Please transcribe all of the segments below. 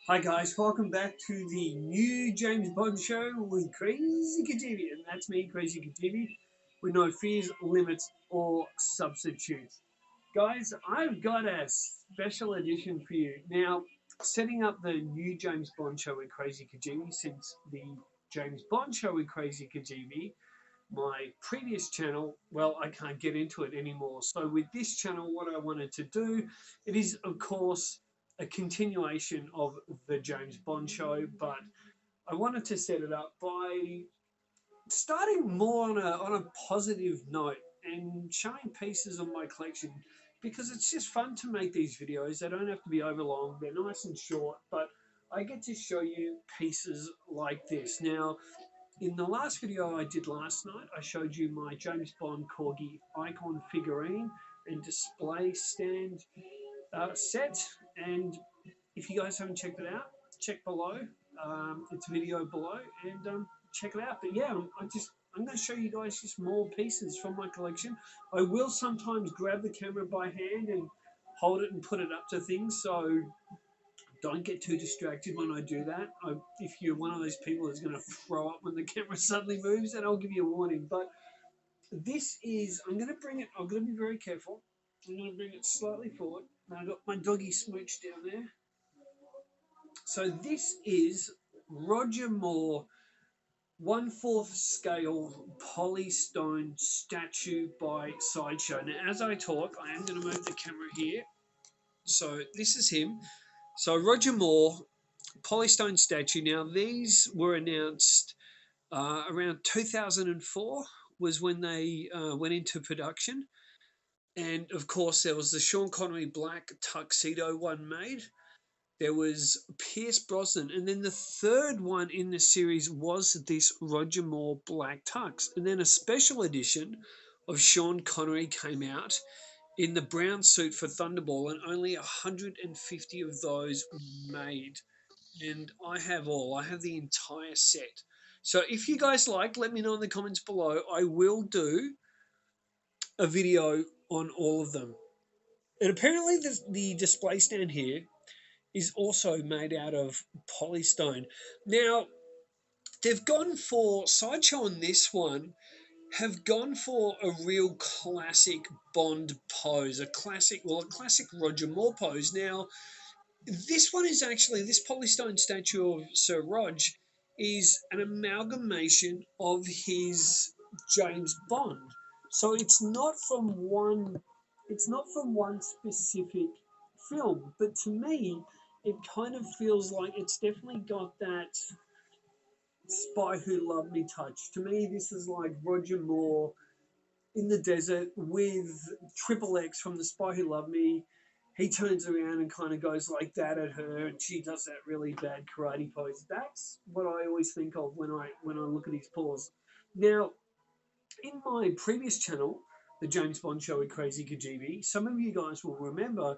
Hi guys, welcome back to the new James Bond show with Krazy Kajeevie, and that's me, Krazy Kajeevie, with no fears, limits, or substitutes. Guys, I've got a special edition for you. Now, setting up the new James Bond show with Krazy Kajeevie, since the James Bond show with Krazy Kajeevie, my previous channel, well, I can't get into it anymore. So with this channel, what I wanted to do, it is of course a continuation of the James Bond show, but I wanted to set it up by starting more on a positive note and showing pieces of my collection because it's just fun to make these videos. They don't have to be overlong, they're nice and short, but I get to show you pieces like this. Now, in the last video I did last night, I showed you my James Bond Corgi icon figurine and display stand set. And if you guys haven't checked it out, check below. It's video below and check it out. But yeah, I'm going to show you guys just more pieces from my collection. I will sometimes grab the camera by hand and hold it and put it up to things. So don't get too distracted when I do that. If you're one of those people that's going to throw up when the camera suddenly moves, then I'll give you a warning. But this is, I'm going to bring it, I'm going to be very careful. I'm going to bring it slightly forward. And I've got my doggy Smooch down there. So this is Roger Moore 1/4 scale Polystone statue by Sideshow. Now, as I talk, I am going to move the camera here. So this is him. So Roger Moore Polystone statue. Now, these were announced around 2004 was when they went into production. And of course, there was the Sean Connery black tuxedo one made. There was Pierce Brosnan. And then the third one in the series was this Roger Moore black tux. And then a special edition of Sean Connery came out in the brown suit for Thunderball, and only 150 of those made. And I have all. I have the entire set. So if you guys like, let me know in the comments below. I will do a video on all of them. And apparently the display stand here is also made out of polystone. Now, they've gone for, Sideshow on this one, have gone for a real classic Bond pose. A classic Roger Moore pose. Now, this one is actually, this polystone statue of Sir Rog is an amalgamation of his James Bond. So it's not from one specific film, but to me it kind of feels like it's definitely got that Spy Who Loved Me touch. To me this is like Roger Moore in the desert with Triple X from The Spy Who Loved Me. He turns around and kind of goes like that at her, and she does that really bad karate pose. That's what I always think of when I look at his pose. Now, in my previous channel, the James Bond show with Krazy Kajeevie, some of you guys will remember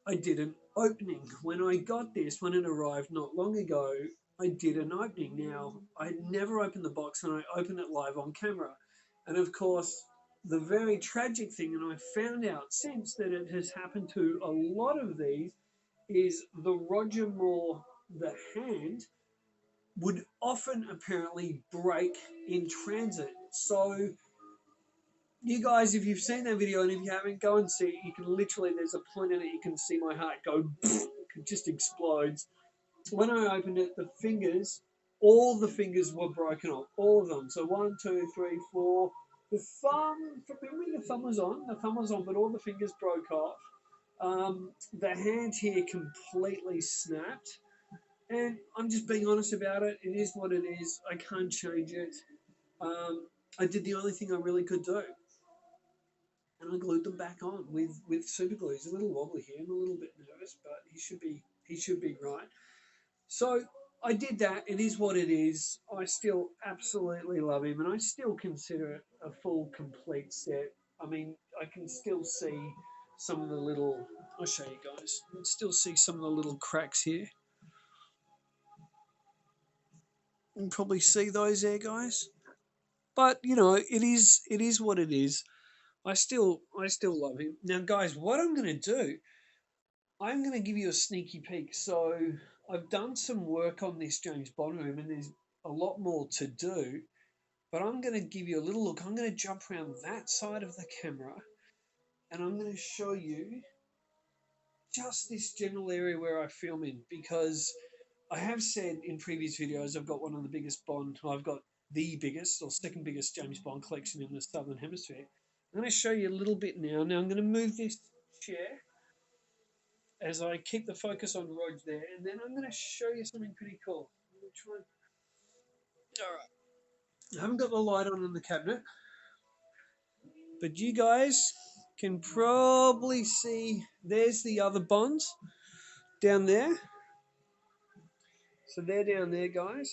I did an opening. When I got this, when it arrived not long ago, I did an opening. Now, I never opened the box and I opened it live on camera. And of course, the very tragic thing, and I found out since that it has happened to a lot of these, is the Roger Moore, the hand, would often apparently break in transit. So you guys, if you've seen that video and if you haven't, go and see it. You can literally, there's a point in it, you can see my heart go, it just explodes. When I opened it, the fingers, all the fingers were broken off, all of them. So 1, 2, 3, 4. The thumb, from memory, the thumb was on, but all the fingers broke off. The hand here completely snapped. And I'm just being honest about it. It is what it is. I can't change it. I did the only thing I really could do. And I glued them back on with super glue. He's a little wobbly here. I'm a little bit nervous, but he should be right. So I did that. It is what it is. I still absolutely love him, and I still consider it a full, complete set. I mean, I can still see some of the little. I'll show you guys. I can still see some of the little cracks here. You can probably see those there, guys. But you know, it is what it is. I still love him. Now, guys, what I'm going to do, I'm going to give you a sneaky peek. So I've done some work on this James Bond room, and there's a lot more to do. But I'm going to give you a little look. I'm going to jump around that side of the camera, and I'm going to show you just this general area where I film in, because I have said in previous videos I've got one of the biggest Bond, I've got the biggest or second biggest James Bond collection in the Southern Hemisphere. I'm going to show you a little bit now. Now I'm going to move this chair as I keep the focus on Rog there, and then I'm going to show you something pretty cool. I'm going to try and... All right. I haven't got the light on in the cabinet, but you guys can probably see there's the other Bonds down there. So they're down there, guys.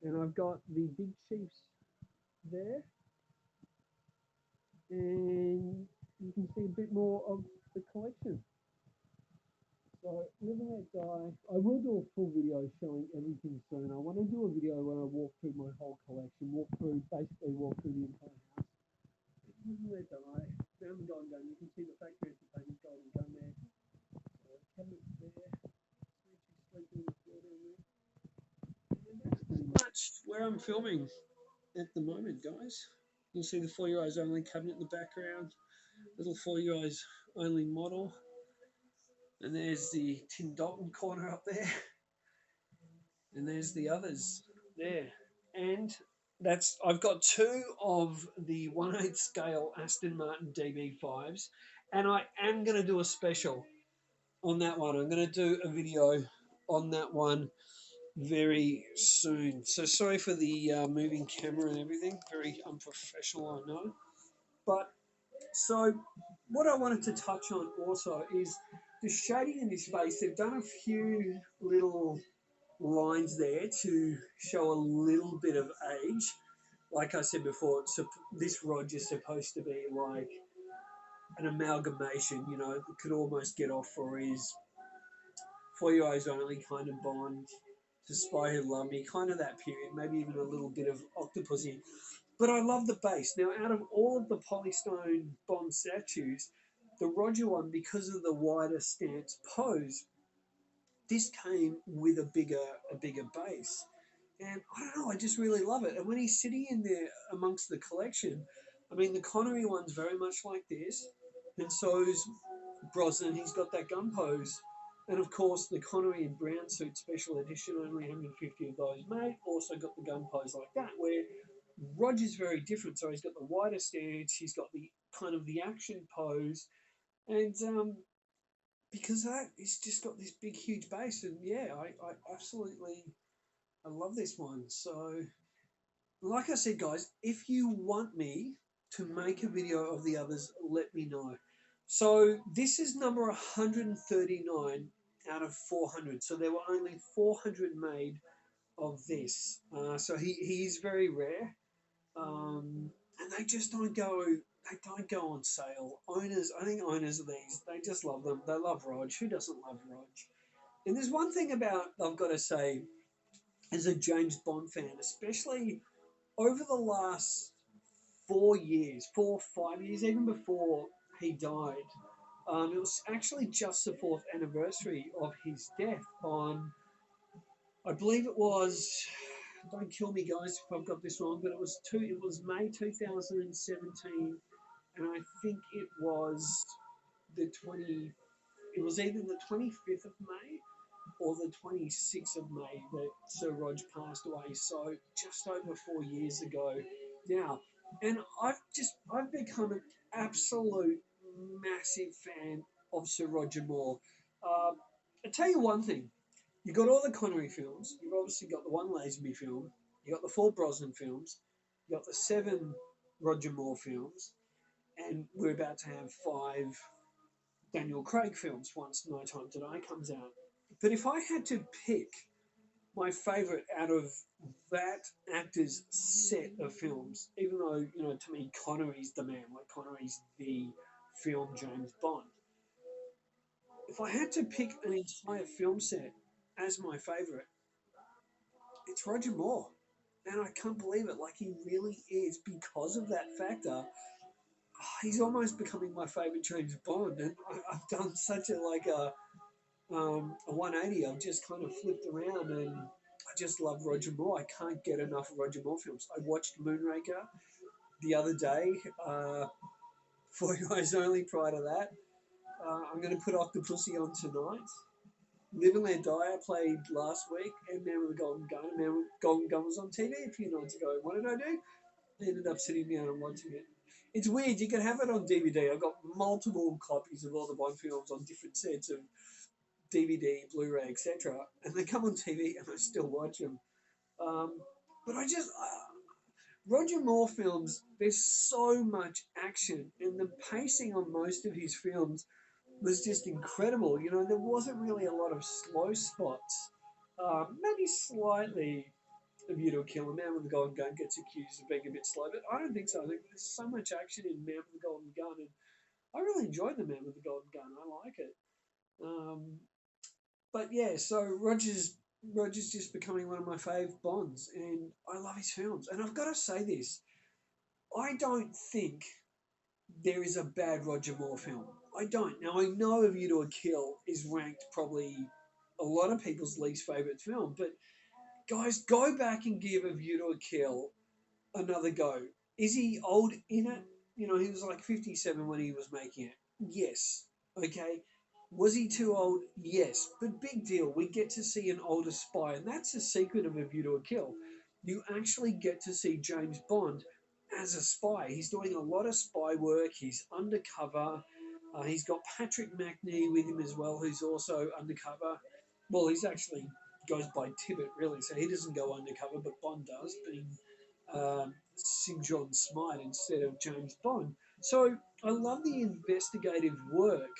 And I've got the big chiefs there. And you can see a bit more of the collection. So, living that guy, I will do a full video showing everything soon. I want to do a video where I walk through my whole collection, basically walk through the entire house. Living that guy, found the golden gun. You can see the factory entertainment golden gun there. Cabinet there. Sleeping on the floor down there. And that's pretty much where I'm filming at the moment, guys. You'll see the For Your Eyes Only cabinet in the background, little For Your Eyes Only model, and there's the Tim Dalton corner up there, and there's the others there. And that's, I've got two of the 1/8 scale Aston Martin DB5s, and I am going to do a special on that one. I'm going to do a video on that one very soon. So sorry for the moving camera and everything, very unprofessional, I know. But so what I wanted to touch on also is the shading in this face. They've done a few little lines there to show a little bit of age. Like I said before, this Rog is supposed to be like an amalgamation, you know, could almost get off for his For Your Eyes Only kind of Bond, To Spy Who Loved Me, kind of that period, maybe even a little bit of Octopussy. But I love the base. Now, out of all of the Polystone Bond statues, the Roger one, because of the wider stance pose, this came with a bigger base. And I don't know, I just really love it. And when he's sitting in there amongst the collection, I mean, the Connery one's very much like this, and so's Brosnan. He's got that gun pose. And of course, the Connery in brown suit special edition, only 150 of those made, also got the gun pose like that, where Roger's very different. So he's got the wider stance, he's got the kind of the action pose, and because of that, he's just got this big, huge base. And yeah, I absolutely, I love this one. So, like I said, guys, if you want me to make a video of the others, let me know. So this is number 139 out of 400. So there were only 400 made of this. So he is very rare. And they just don't go. They don't go on sale. Owners, I think owners of these, they just love them. They love Rog. Who doesn't love Rog? And there's one thing about I've got to say, as a James Bond fan, especially over the last 4 years, 4 or 5 years, even before he died. It was actually just the 4th anniversary of his death on, I believe it was, don't kill me guys if I've got this wrong, but it was May 2017, and I think it was it was either the 25th of May or the 26th of May that Sir Rog passed away. So just over 4 years ago now. And I've become an absolute massive fan of Sir Roger Moore. I'll tell you one thing. You've got all the Connery films. You've obviously got the one Lazenby film. You've got the 4 Brosnan films. You've got the 7 Roger Moore films. And we're about to have 5 Daniel Craig films once No Time to Die comes out. But if I had to pick my favourite out of that actor's set of films, even though, you know, to me, Connery's the man, like Connery's the film James Bond. If I had to pick an entire film set as my favourite, it's Roger Moore. And I can't believe it. Like, he really is, because of that factor, he's almost becoming my favourite James Bond. And I've done such a, a 180. I've just kind of flipped around, and I just love Roger Moore. I can't get enough of Roger Moore films. I watched Moonraker the other day, for your eyes only. Prior to that, I'm going to put Octopussy on tonight. Live and Let Die I played last week, and Man with the Golden Gun. Man with the Golden Gun was on TV a few nights ago. What did I do? I ended up sitting down and watching it. It's weird. You can have it on DVD. I've got multiple copies of all the Bond films on different sets of DVD, Blu-ray, etc. And they come on TV, and I still watch them. Um, but Roger Moore films. There's so much action, and the pacing on most of his films was just incredible. You know, there wasn't really a lot of slow spots. Maybe slightly A View to a Kill. A Man with the Golden Gun gets accused of being a bit slow, but I don't think so. I think there's so much action in Man with the Golden Gun, and I really enjoyed the Man with the Golden Gun. I like it. But yeah, so Roger's just becoming one of my fave Bonds, and I love his films. And I've got to say this: I don't think there is a bad Roger Moore film. I don't. Now, I know A View to a Kill is ranked probably a lot of people's least favourite film, but guys, go back and give A View to a Kill another go. Is he old in it? You know, he was like 57 when he was making it. Yes. Okay. Was he too old? Yes. But big deal. We get to see an older spy, and that's the secret of A View to a Kill. You actually get to see James Bond as a spy. He's doing a lot of spy work. He's undercover. He's got Patrick Macnee with him as well, who's also undercover. Well, he's actually goes by Tibbet, really, so he doesn't go undercover, but Bond does, being Sir John Smite instead of James Bond. So I love the investigative work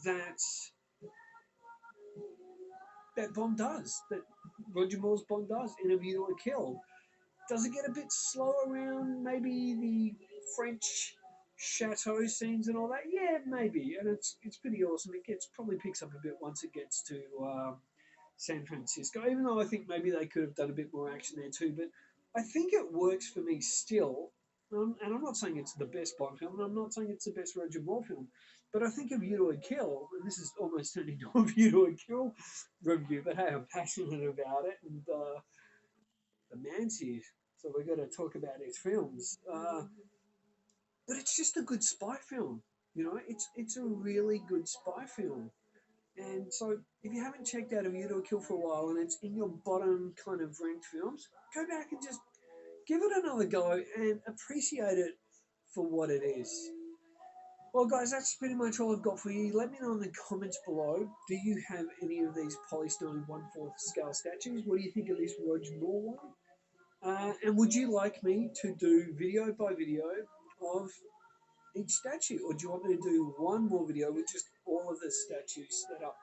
that Bond does, that Roger Moore's Bond does in A View to a Kill. Does it get a bit slow around maybe the French chateau scenes and all that? Yeah, maybe, and it's pretty awesome. It gets probably picks up a bit once it gets to San Francisco, even though I think maybe they could have done a bit more action there too. But I think it works for me still. And I'm not saying it's the best Bond film, and I'm not saying it's the best Roger Moore film, but I think A View to a Kill, and this is almost turned into A View to a Kill review, but hey, I'm passionate about it, and the man's here, so we're going to talk about his films. But it's just a good spy film, you know. It's a really good spy film. And so, if you haven't checked out A View to a Kill for a while and it's in your bottom kind of ranked films, go back and just give it another go and appreciate it for what it is. Well, guys, that's pretty much all I've got for you. Let me know in the comments below. Do you have any of these Polystone 1/4 scale statues? What do you think of this Roger Moore one? And would you like me to do video by video of each statue, or do you want me to do one more video with just all of the statues set up,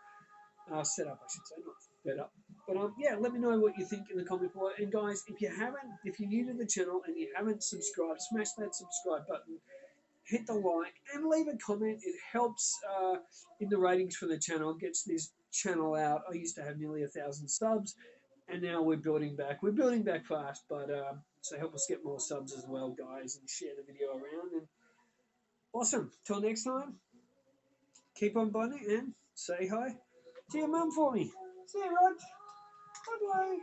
I should say, not set up. But yeah, let me know what you think in the comment below. And guys, if you're new to the channel and you haven't subscribed, smash that subscribe button, hit the like, and leave a comment. It helps in the ratings for the channel, gets this channel out. I used to have nearly 1,000 subs, and now we're building back. We're building back fast, but so help us get more subs as well, guys, and share the video around. And awesome. Till next time, keep on bonding and say hi to your mum for me. See you, Rod. Bye-bye.